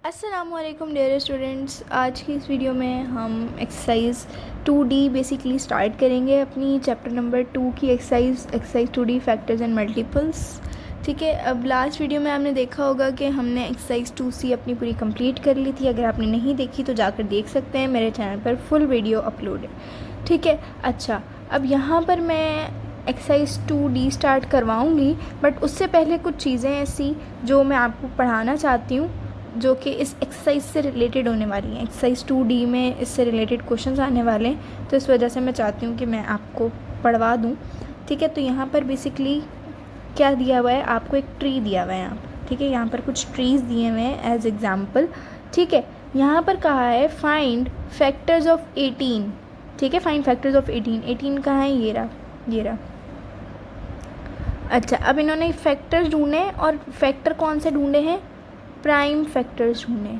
अस्सलामुअलैकुम dear students. आज की इस वीडियो में हम एक्सरसाइज 2D बेसिकली स्टार्ट करेंगे अपनी चैप्टर नंबर 2 की exercise 2D factors and multiples. ठीक है, अब लास्ट वीडियो में आपने देखा होगा कि हमने एक्सरसाइज 2C अपनी पूरी कंप्लीट कर ली थी। अगर आपने नहीं देखी तो जाकर देख सकते हैं, मेरे चैनल पर फुल वीडियो अपलोड है। ठीक है, अच्छा, अब यहाँ पर मैं एक्सरसाइज 2D स्टार्ट करवाऊँगी, बट उससे पहले कुछ चीज़ें ऐसी जो मैं आपको पढ़ाना चाहती हूँ जो कि इस एक्सरसाइज से रिलेटेड होने वाली हैं। एक्सरसाइज 2D में इससे रिलेटेड क्वेश्चंस आने वाले हैं, तो इस वजह से मैं चाहती हूँ कि मैं आपको पढ़वा दूँ। ठीक है, तो यहाँ पर बेसिकली क्या दिया हुआ है, आपको एक ट्री दिया हुआ है यहाँ पर। ठीक है, यहाँ पर कुछ ट्रीज़ दिए हुए हैं एज एग्ज़ाम्पल। ठीक है, यहाँ पर कहा है फाइंड फैक्टर्स ऑफ 18। ठीक है, फाइंड फैक्टर्स ऑफ 18 कहाँ है, ये रहा। अच्छा, अब इन्होंने फैक्टर्स ढूंढे और फैक्टर कौन से ढूंढे हैं, प्राइम फैक्टर्स ढूंढे।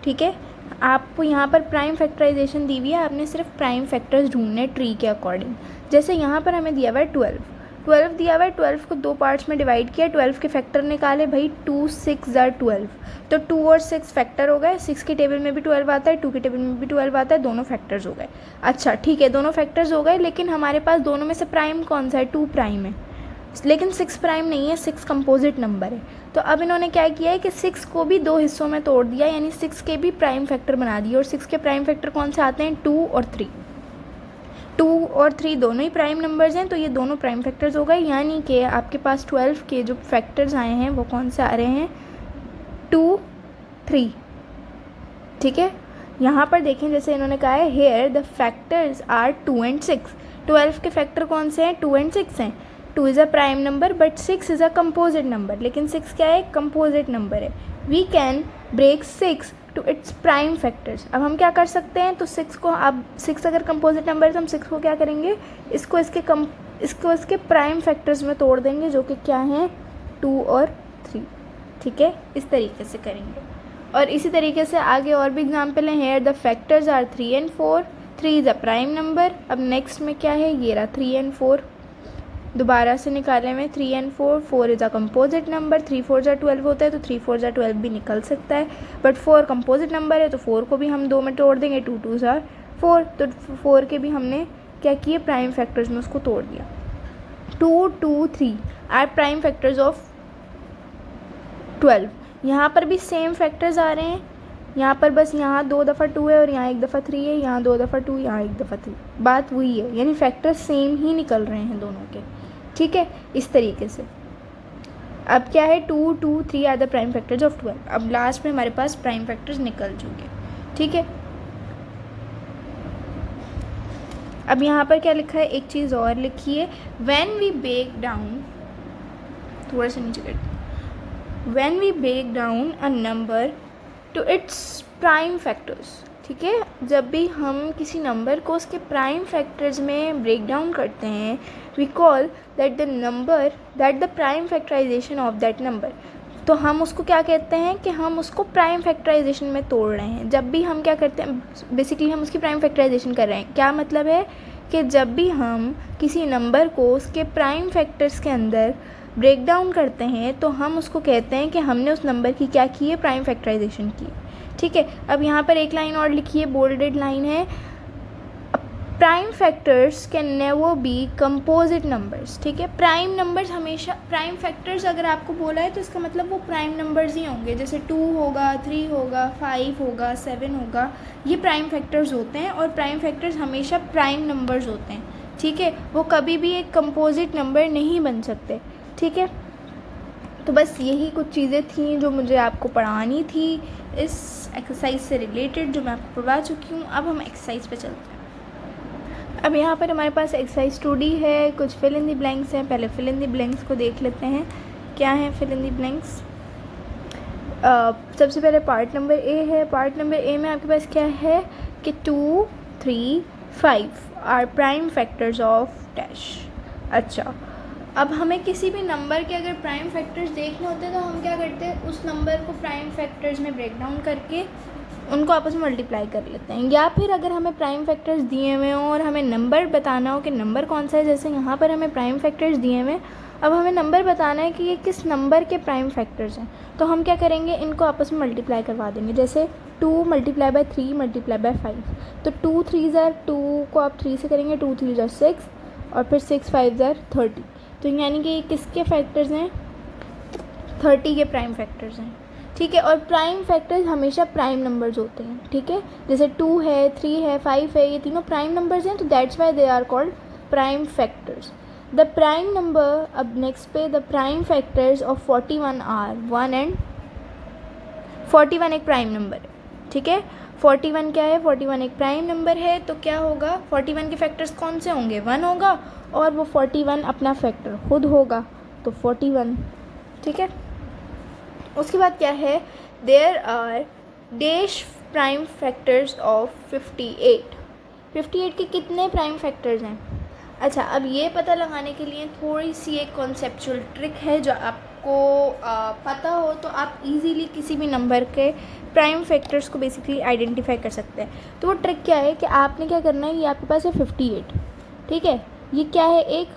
ठीक है, आपको यहाँ पर प्राइम फैक्टराइजेशन दी हुई है, आपने सिर्फ प्राइम फैक्टर्स ढूंढने ट्री के अकॉर्डिंग। जैसे यहाँ पर हमें दिया हुआ है 12 दिया हुआ है, 12 को 2 पार्ट्स में डिवाइड किया, 12 के फैक्टर निकाले भाई, 2 6 ज़ा 12, तो 2 और 6 फैक्टर हो गए। 6 के टेबल में भी 12 आता है, 2 के टेबल में भी 12 आता है, दोनों फैक्टर्स हो गए। अच्छा ठीक है, दोनों फैक्टर्स हो गए, लेकिन हमारे पास दोनों में से प्राइम कौन सा है, 2 प्राइम है, लेकिन 6 प्राइम नहीं है, 6 कंपोजिट नंबर है। तो अब इन्होंने क्या किया है कि 6 को भी 2 हिस्सों में तोड़ दिया, यानी 6 के भी प्राइम फैक्टर बना दिए। और 6 के प्राइम फैक्टर कौन से आते हैं, 2 और 3। 2 और 3 दोनों ही प्राइम नंबर्स हैं, तो ये दोनों प्राइम फैक्टर्स हो गए। यानी कि आपके पास 12 के जो फैक्टर्स आए हैं वो कौन से आ रहे हैं, 2 3। ठीक है, यहाँ पर देखें, जैसे इन्होंने कहा है here the factors are 2 and 6। 12 के फैक्टर कौन से हैं, 2 एंड 6 हैं। 2 is a prime number but 6 is a composite number, लेकिन 6 क्या है, कंपोजिट नंबर है। We can break 6 to its prime factors. अब हम क्या कर सकते हैं, तो 6 को, अब 6 अगर कंपोजिट नंबर है तो हम 6 को क्या करेंगे, इसको इसके प्राइम फैक्टर्स में तोड़ देंगे, जो कि क्या हैं, 2 और 3। ठीक है, इस तरीके से करेंगे। और इसी तरीके से आगे और भी एग्जाम्पल हैं। Here the factors are 3 and 4। 3 is a prime number. अब नेक्स्ट में क्या है, ये रहा 3 एंड 4, दोबारा से निकाले में 3 and 4। 4 is a composite number, 3 4 ज़ा 12 होता है, तो 3 4 ज़ा 12 भी निकल सकता है, बट 4 कंपोजिट नंबर है, तो 4 को भी हम 2 में तोड़ देंगे, 2 2 ज़ा 4, तो 4 के भी हमने क्या किए, प्राइम फैक्टर्स में उसको तोड़ दिया। 2 2 3 आर प्राइम फैक्टर्स ऑफ 12। यहाँ पर भी सेम फैक्टर्स आ रहे हैं, यहाँ पर बस यहाँ 2 दफ़ा 2 है और यहाँ 1 दफ़ा 3 है, यहाँ 2 दफ़ा 2, यहाँ 1 दफ़ा 3, बात वही है, यानी फैक्टर सेम ही निकल रहे हैं दोनों के। ठीक है, इस तरीके से। अब क्या है, 2 2 3 are the prime factors of 12। अब लास्ट में हमारे पास प्राइम फैक्टर्स निकल चुके। ठीक है, अब यहाँ पर क्या लिखा है, एक चीज़ और लिखी है, व्हेन वी ब्रेक डाउन, थोड़ा सा नीचे करते हैं, when we break down a number to its prime factors। ठीक है, जब भी हम किसी नंबर को उसके प्राइम फैक्टर्स में ब्रेक डाउन करते हैं, we call that the number that the prime factorization of that number। तो हम उसको क्या कहते हैं कि हम उसको प्राइम फैक्टराइजेशन में तोड़ रहे हैं। जब भी हम क्या करते हैं, बेसिकली हम उसकी प्राइम फैक्टराइजेशन कर रहे हैं। क्या मतलब है कि जब भी हम किसी नंबर को उसके प्राइम फैक्टर्स के अंदर ब्रेक डाउन करते हैं, तो हम उसको कहते हैं कि हमने उस नंबर की क्या की है, प्राइम फैक्टराइजेशन की। ठीक है, अब यहाँ पर एक लाइन और लिखी है, बोल्डेड लाइन है, prime factors can never be composite numbers. ठीक है, प्राइम नंबर्स हमेशा, प्राइम फैक्टर्स अगर आपको बोला है तो इसका मतलब वो प्राइम नंबर्स ही होंगे, जैसे 2 होगा, 3 होगा, 5 होगा, 7 होगा, ये प्राइम फैक्टर्स होते हैं, और प्राइम फैक्टर्स हमेशा प्राइम नंबर्स होते हैं। ठीक है, वो कभी भी एक कंपोजिट नंबर नहीं बन सकते। ठीक है, तो बस यही कुछ चीज़ें थी जो मुझे आपको पढ़ानी थी इस एक्सरसाइज से रिलेटेड, जो मैं आपको पढ़वा चुकी हूँ। अब हम एक्सरसाइज पे चलते हैं। अब यहाँ पर हमारे पास एक्सरसाइज 2D है, कुछ फिल इन दी ब्लैंक्स हैं। पहले फिल इन दी ब्लैंक्स को देख लेते हैं, क्या है फिल इन दी ब्लैंक्स। सबसे पहले पार्ट नंबर ए है। पार्ट नंबर ए में आपके पास क्या है कि 2 3 5 are prime factors of dash. अच्छा, अब हमें किसी भी नंबर के अगर प्राइम फैक्टर्स देखने होते हैं तो हम क्या करते हैं, उस नंबर को प्राइम फैक्टर्स में ब्रेक डाउन करके उनको आपस में मल्टीप्लाई कर लेते हैं। या फिर अगर हमें प्राइम फैक्टर्स दिए हुए हों और हमें नंबर बताना हो कि नंबर कौन सा है, जैसे यहाँ पर हमें प्राइम फैक्टर्स दिए हुए हैं अब हमें नंबर बताना है कि ये किस नंबर के प्राइम फैक्टर्स हैं। तो हम क्या करेंगे, इनको आपस में मल्टीप्लाई करवा देंगे। जैसे 2 मल्टीप्लाई बाय 3 मल्टीप्लाई बाय 5, तो 2 3 ज़ार 2 को आप 3 से करेंगे, 2 3 ज़ार 6 और फिर 6 5 ज़ार 30। तो यानी कि ये किसके फैक्टर्स हैं, 30 के प्राइम फैक्टर्स हैं। ठीक है, और प्राइम फैक्टर्स हमेशा प्राइम नंबर्स होते हैं। ठीक है, जैसे 2 है, 3 है, 5 है, ये तीनों प्राइम नंबर्स हैं, तो that's why they are called prime factors. The prime number, अब नेक्स्ट पे, the prime factors of 41 are 1 and 41 एक प्राइम नंबर है। ठीक है, 41 क्या है, 41 एक प्राइम नंबर है। तो क्या होगा, 41 के फैक्टर्स कौन से होंगे, 1 होगा, और वो 41 अपना फैक्टर खुद होगा, तो 41। ठीक है, उसके बाद क्या है, there are dash prime factors of 58। 58 के कितने प्राइम फैक्टर्स हैं। अच्छा, अब ये पता लगाने के लिए थोड़ी सी एक कॉन्सेप्चुअल ट्रिक है, जो आपको पता हो तो आप इजीली किसी भी नंबर के प्राइम फैक्टर्स को बेसिकली आइडेंटिफाई कर सकते हैं। तो वो ट्रिक क्या है कि आपने क्या करना है, ये आपके पास है 58। ठीक है, ये क्या है, एक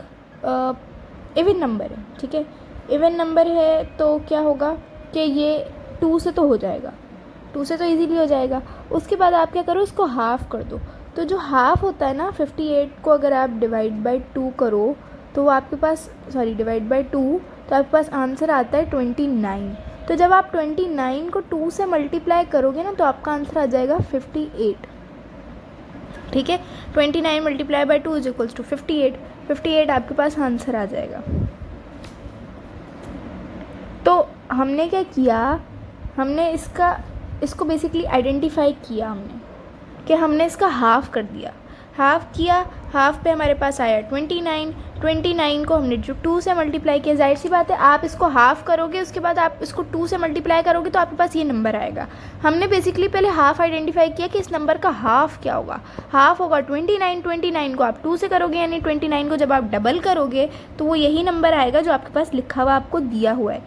इवन नंबर है। ठीक है, इवन नंबर है, तो क्या होगा कि ये 2 से तो हो जाएगा, 2 से तो इजीली हो जाएगा। उसके बाद आप क्या करो, इसको हाफ़ कर दो। तो जो हाफ़ होता है ना 58 को, अगर आप डिवाइड बाय 2 करो तो वो आपके पास, सॉरी डिवाइड बाय 2, तो आपके पास आंसर आता है 29। तो जब आप 29 को 2 से मल्टीप्लाई करोगे ना, तो आपका आंसर आ जाएगा 58। ठीक है, 29 multiply by 2 is equals to 58। 58 आपके पास आंसर आ जाएगा। तो हमने क्या किया, हमने इसको बेसिकली आइडेंटिफाई किया हमने, कि हमने इसका हाफ़ कर दिया, हाफ़ किया, हाफ़ पे हमारे पास आया 29। 29 को हमने जो 2 से मल्टीप्लाई किया, जाहिर सी बात है आप इसको हाफ़ करोगे, उसके बाद आप इसको 2 से मल्टीप्लाई करोगे तो आपके पास ये नंबर आएगा। हमने बेसिकली पहले हाफ़ आइडेंटिफाई किया कि इस नंबर का हाफ़ क्या होगा। हाफ़ होगा 29। 29 को आप 2 से करोगे, यानी 29 को जब आप डबल करोगे तो वो यही नंबर आएगा जो आपके पास लिखा हुआ आपको दिया हुआ है।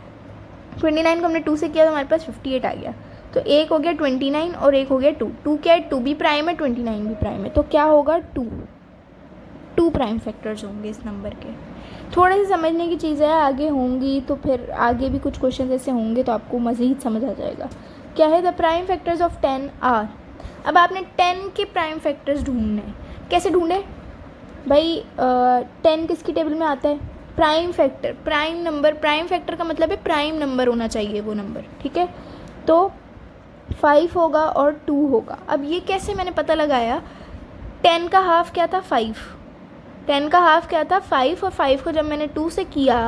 29 को हमने 2 से किया तो हमारे पास 58 आ गया। तो एक हो गया 29 और एक हो गया 2। 2 क्या है, 2 भी प्राइम है, 29 भी प्राइम है, तो क्या होगा 2 प्राइम फैक्टर्स होंगे इस नंबर के। थोड़ा सा समझने की चीज़ है, आगे होंगी तो फिर आगे भी कुछ क्वेश्चन ऐसे होंगे तो आपको मज़ीद समझ आ जाएगा। क्या है, the prime factors of 10 are. अब आपने 10 के प्राइम फैक्टर्स ढूंढने हैं। कैसे ढूंढे भाई, 10 किसकी टेबल में आता है, prime factor, prime number. Prime factor का मतलब है प्राइम नंबर होना चाहिए वो नंबर। ठीक है, तो 5 होगा और 2 होगा। अब ये कैसे मैंने पता लगाया, 10 का हाफ़ क्या था, 5। 10 का हाफ़ क्या था, 5, और 5 को जब मैंने 2 से किया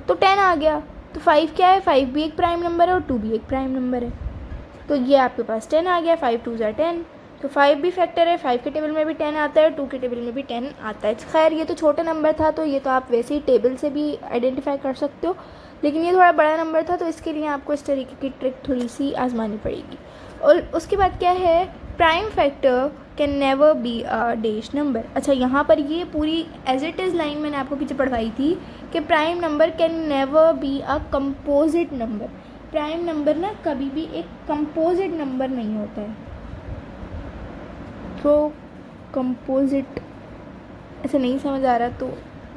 तो 10 आ गया। तो 5 क्या है, 5 भी एक प्राइम नंबर है और 2 भी एक प्राइम नंबर है, तो ये आपके पास 10 आ गया। 5 2 ज़ार 10, तो 5 भी फैक्टर है, 5 के टेबल में भी 10 आता है, 2 के टेबल में भी 10 आता है। खैर ये तो छोटा नंबर था, तो ये तो आप वैसे ही टेबल से भी आइडेंटिफाई कर सकते हो, लेकिन ये थोड़ा बड़ा नंबर था, तो इसके लिए आपको इस तरीके की ट्रिक थोड़ी सी आजमानी पड़ेगी। और उसके बाद क्या है, prime factor can never be a dash number. अच्छा, यहाँ पर ये पूरी एज इट इज़ लाइन मैंने आपको पीछे पढ़वाई थी कि prime number can never be a composite number. Prime number ना कभी भी एक कंपोजिट नंबर नहीं होता है। तो कंपोजिट ऐसे नहीं समझ आ रहा तो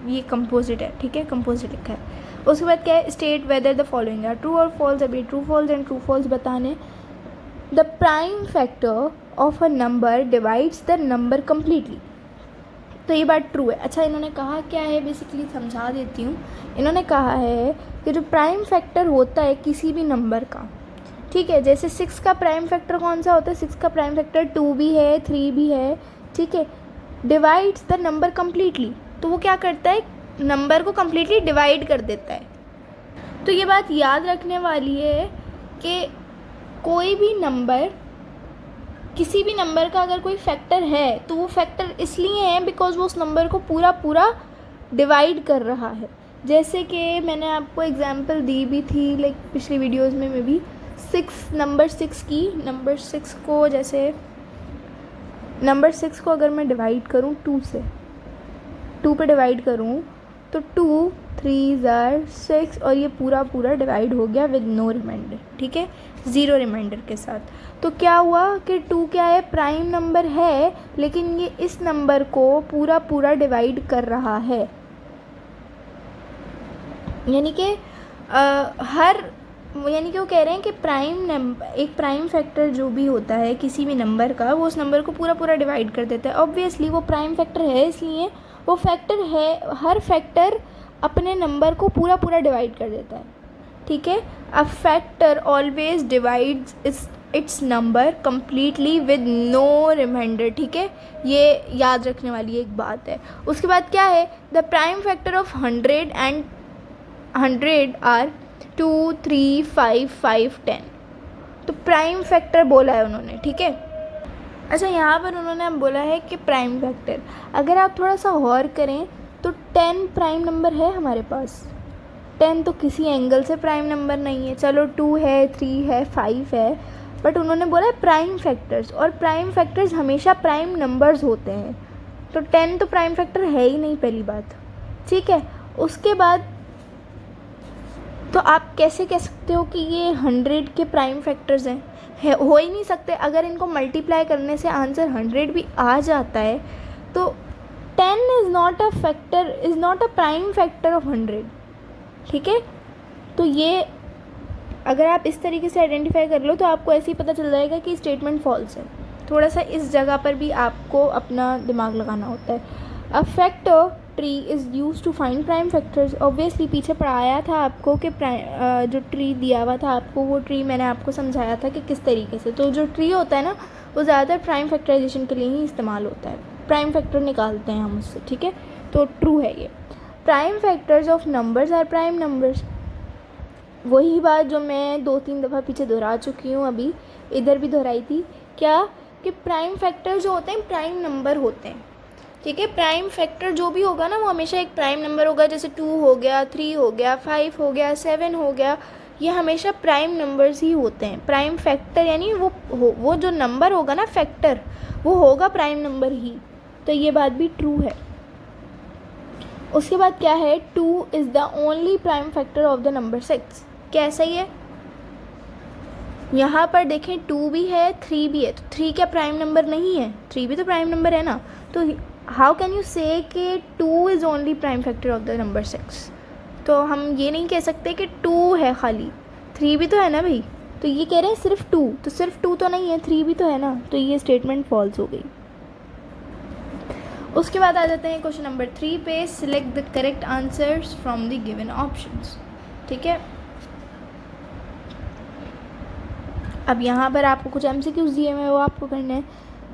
ये कंपोजिट है। ठीक है, कंपोजिट लिखा है। उसके बाद क्या है, state whether the following are true और फॉल्स। अभी true false and true false बताने। The prime factor of a number divides the number completely. तो ये बात ट्रू है। अच्छा, इन्होंने कहा क्या है, बेसिकली समझा देती हूँ। इन्होंने कहा है कि जो प्राइम फैक्टर होता है किसी भी नंबर का, ठीक है, जैसे 6 का प्राइम फैक्टर कौन सा होता है, 6 का प्राइम फैक्टर 2 भी है, 3 भी है। ठीक है, डिवाइड्स द नंबर कम्प्लीटली, तो वो क्या करता है, नंबर को कम्प्लीटली डिवाइड कर देता है। तो ये बात याद रखने वाली है कि कोई भी नंबर, किसी भी नंबर का अगर कोई फैक्टर है तो वो फैक्टर इसलिए है बिकॉज वो उस नंबर को पूरा डिवाइड कर रहा है। जैसे कि मैंने आपको एग्जांपल दी भी थी लाइक पिछली वीडियोस में भी, नंबर 6 की, नंबर 6 को, जैसे नंबर 6 को अगर मैं डिवाइड करूँ 2 से, 2 पे डिवाइड करूँ तो 2 3 ज़ार 6 और ये पूरा डिवाइड हो गया विद नो रिमाइंडर। ठीक है, 0 रिमाइंडर के साथ। तो क्या हुआ कि 2 क्या है, प्राइम नंबर है, लेकिन ये इस नंबर को पूरा डिवाइड कर रहा है। यानी कि यानी कि वो कह रहे हैं कि एक प्राइम फैक्टर जो भी होता है किसी भी नंबर का, वो उस नंबर को पूरा पूरा डिवाइड कर देता है। ऑब्वियसली वो प्राइम फैक्टर है, इसलिए वो फैक्टर है, हर फैक्टर अपने नंबर को पूरा पूरा डिवाइड कर देता है। ठीक है, a factor always divides its number completely with no remainder. ठीक है, ये याद रखने वाली एक बात है। उसके बाद क्या है, the prime factor of 100 are 2, 3, 5, 5, 10। तो प्राइम फैक्टर बोला है उन्होंने। ठीक है, अच्छा यहाँ पर उन्होंने अब बोला है कि प्राइम फैक्टर, अगर आप थोड़ा सा गौर करें तो 10 प्राइम नंबर है हमारे पास। 10 तो किसी एंगल से प्राइम नंबर नहीं है। चलो 2 है, 3 है, 5 है, बट उन्होंने बोला है प्राइम फैक्टर्स, और प्राइम फैक्टर्स हमेशा प्राइम नंबर्स होते हैं। तो 10 तो प्राइम फैक्टर है ही नहीं, पहली बात। ठीक है, उसके बाद तो आप कैसे कह सकते हो कि ये 100 के प्राइम फैक्टर्स हैं? हो ही नहीं सकते। अगर इनको मल्टीप्लाई करने से आंसर 100 भी आ जाता है तो 10 is not a prime factor of 100। ठीक है, तो ये अगर आप इस तरीके से आइडेंटिफाई कर लो तो आपको ऐसे ही पता चल जाएगा कि स्टेटमेंट फॉल्स है। थोड़ा सा इस जगह पर भी आपको अपना दिमाग लगाना होता है। A factor tree is use to find prime factors. Obviously पीछे पढ़ाया था आपको कि जो ट्री दिया हुआ था आपको, वो ट्री मैंने आपको समझाया था कि किस तरीके से। तो जो ट्री होता है ना, वो ज़्यादातर प्राइम फैक्टराइजेशन के लिए ही इस्तेमाल होता है, प्राइम फैक्टर निकालते हैं हम उससे। ठीक है, तो ट्रू है ये। Prime factors of numbers are prime numbers. वही बात जो मैं 2-3 दफ़ा पीछे दोहरा चुकी हूँ, अभी इधर भी दोहराई थी। क्या कि प्राइम फैक्टर जो होते हैं प्राइम नंबर होते हैं। ठीक है, प्राइम फैक्टर जो भी होगा ना वो हमेशा एक प्राइम नंबर होगा। जैसे 2 हो गया, 3 हो गया, 5 हो गया, 7 हो गया, ये हमेशा प्राइम नंबर्स ही होते हैं। प्राइम फैक्टर यानी वो जो नंबर होगा ना फैक्टर, वो होगा प्राइम नंबर ही। तो ये बात भी ट्रू है। उसके बाद क्या है, 2 is the only prime factor of the number 6। क्या सही है? यहाँ पर देखें 2 भी है, 3 भी है, तो 3 क्या प्राइम नंबर नहीं है? 3 भी तो प्राइम नंबर है ना। तो हाउ कैन यू से कि 2 is only prime factor of the number 6? तो हम ये नहीं कह सकते कि 2 है खाली, 3 भी तो है ना भाई। तो ये कह रहे हैं सिर्फ 2, तो सिर्फ 2 तो नहीं है, 3 भी तो है ना। तो ये स्टेटमेंट फॉल्स हो गई। उसके बाद आ जाते हैं क्वेश्चन नंबर 3 पे। Select the correct answers from the given options. ठीक है, अब यहाँ पर आपको कुछ MCQs दिए हुए हैं, वो आपको करना है।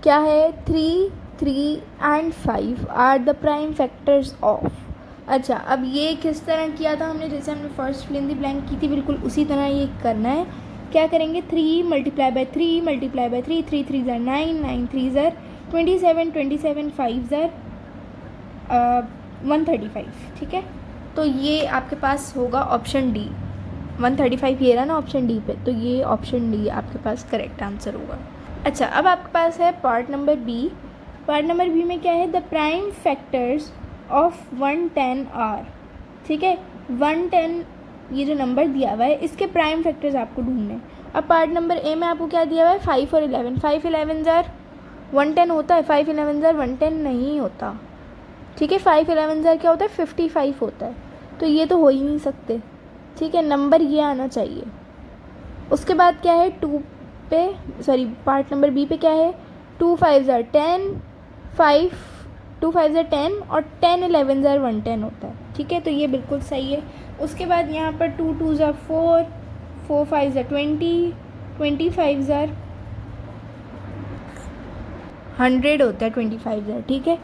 क्या है, 3, 3 and 5 are the prime factors of. अच्छा, अब ये किस तरह किया था हमने? जैसे हमने first fill in the blank की थी, बिल्कुल उसी तरह ये करना है। क्या करेंगे, 3 मल्टीप्लाई बाय 3 मल्टीप्लाई बाय 3, 3 3 ज़र 9, 9 3 ज़र 27, 27 5 ज़र 135। ठीक है, तो ये आपके पास होगा ऑप्शन डी। 135 ये रहा ना ऑप्शन डी पे, तो ये ऑप्शन डी आपके पास करेक्ट आंसर होगा। अच्छा, अब आपके पास है part number B. Part number B में क्या है, the prime factors of 110 are. ठीक है, 110 ये जो नंबर दिया हुआ है इसके प्राइम फैक्टर्स आपको ढूंढने। अब पार्ट नंबर ए में आपको क्या दिया हुआ है, 5 और 11। 5 11 ज़र 110 होता है, 5 11 ज़र 110 नहीं होता। ठीक है, 5 11 ज़र क्या होता है, 55 होता है। तो ये तो हो ही नहीं सकते। ठीक है, नंबर ये आना चाहिए। उसके बाद क्या है, पार्ट नंबर बी पे क्या है, 2 5 ज़र 10, 2 5 ज़र 10 और 10 11 ज़र 110 होता है। ठीक है, तो ये बिल्कुल सही है। उसके बाद यहाँ पर 2 2 ज़र 4, 4 5 ज़र 20, 25 ज़र 100 होता है, 25 ज़र। ठीक है,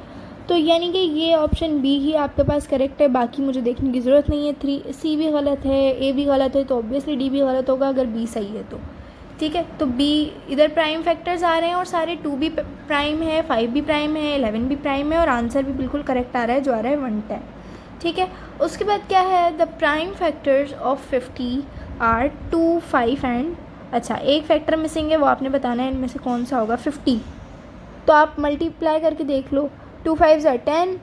तो यानी कि ये ऑप्शन बी ही आपके पास करेक्ट है, बाकी मुझे देखने की ज़रूरत नहीं है। 3 सी भी गलत है, ए भी गलत है, तो ऑब्वियसली डी भी गलत होगा अगर बी सही है तो। ठीक है, तो बी इधर प्राइम फैक्टर्स आ रहे हैं और सारे 2 भी प्राइम है, 5 भी प्राइम है, 11 भी प्राइम है और आंसर भी बिल्कुल करेक्ट आ रहा है जो आ रहा है 110। ठीक है, उसके बाद क्या है, the prime factors of 50 are 2, 5 and. अच्छा, एक फैक्टर मिसिंग है, वो आपने बताना है इनमें से कौन सा होगा। 50 तो आप मल्टीप्लाई करके देख लो, 2 5 ज़र 10,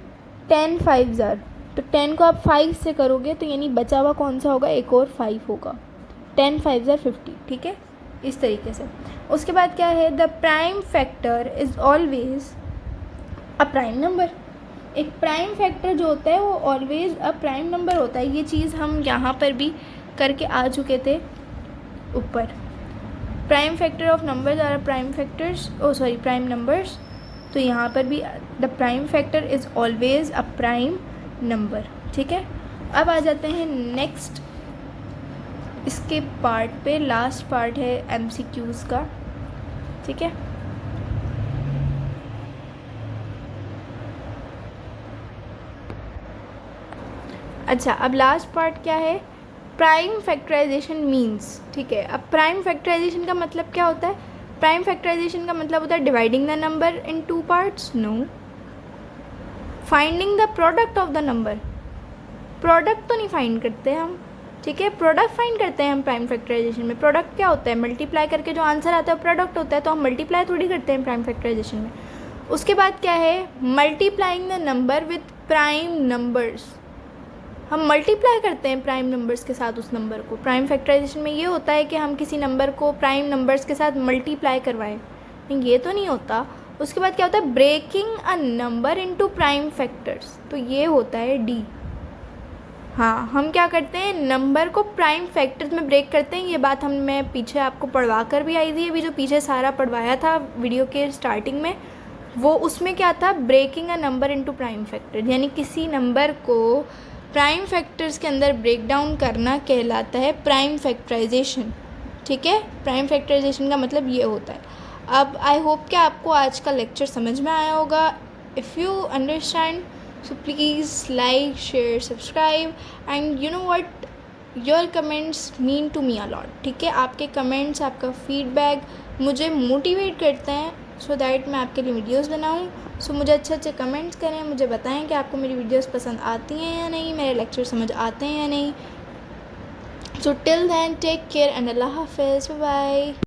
10 5 ज़र, तो 10 को आप 5 से करोगे तो यानी बचा हुआ कौन सा होगा, एक और 5 होगा। 10 5 ज़र 50। ठीक है, इस तरीके से। उसके बाद क्या है, the prime factor is always a prime number. एक प्राइम फैक्टर जो होता है वो ऑलवेज अ प्राइम नंबर होता है। ये चीज़ हम यहाँ पर भी करके आ चुके थे ऊपर। Prime factor of numbers are prime factors, prime numbers. तो यहाँ पर भी the prime factor is always a prime number. ठीक है, अब आ जाते हैं नेक्स्ट इसके पार्ट पे। लास्ट पार्ट है MCQs का। ठीक है, अच्छा अब लास्ट पार्ट क्या है, प्राइम फैक्टराइजेशन मीन्स। ठीक है, अब प्राइम फैक्टराइजेशन का मतलब क्या होता है? प्राइम फैक्टराइजेशन का मतलब होता है dividing the number in two parts. No, finding the product of the number. Product तो नहीं फाइंड करते हम, ठीक है, प्रोडक्ट फाइंड करते हैं हम प्राइम फैक्टराइजेशन में। प्रोडक्ट क्या होता है? मल्टीप्लाई करके जो आंसर आता है वो प्रोडक्ट होता है, तो हम मल्टीप्लाई थोड़ी करते हैं प्राइम फैक्टराइजेशन में। उसके बाद क्या है, multiplying the number with prime numbers. हम मल्टीप्लाई करते हैं प्राइम नंबर्स के साथ उस नंबर को। प्राइम फैक्टराइजेशन में ये होता है कि हम किसी नंबर को प्राइम नंबर्स के साथ मल्टीप्लाई करवाएं, लेकिन ये तो नहीं होता। उसके बाद क्या होता है, breaking a number into prime factors. तो ये होता है D। हाँ, हम क्या करते हैं, नंबर को प्राइम फैक्टर्स में ब्रेक करते हैं। ये बात मैं पीछे आपको पढ़वा कर भी आई थी, अभी जो पीछे सारा पढ़वाया था वीडियो के स्टार्टिंग में, वो उसमें क्या था, breaking a number into prime factor, यानी किसी नंबर को प्राइम फैक्टर्स के अंदर ब्रेक डाउन करना कहलाता है प्राइम फैक्टराइजेशन। ठीक है, प्राइम फैक्टराइजेशन का मतलब ये होता है। अब आई होप कि आपको आज का लेक्चर समझ में आया होगा। If you understand, so please like, share, subscribe and you know what, your comments mean to me a lot। ठीक है, आपके कमेंट्स, आपका फीडबैक मुझे मोटिवेट करते हैं सो दैट मैं आपके लिए वीडियोस बनाऊं। सो मुझे अच्छे कमेंट्स करें, मुझे बताएं कि आपको मेरी वीडियोस पसंद आती हैं या नहीं, मेरे लेक्चर समझ आते हैं या नहीं। So till then take care and अल्लाह हाफिज़, बाय बाय।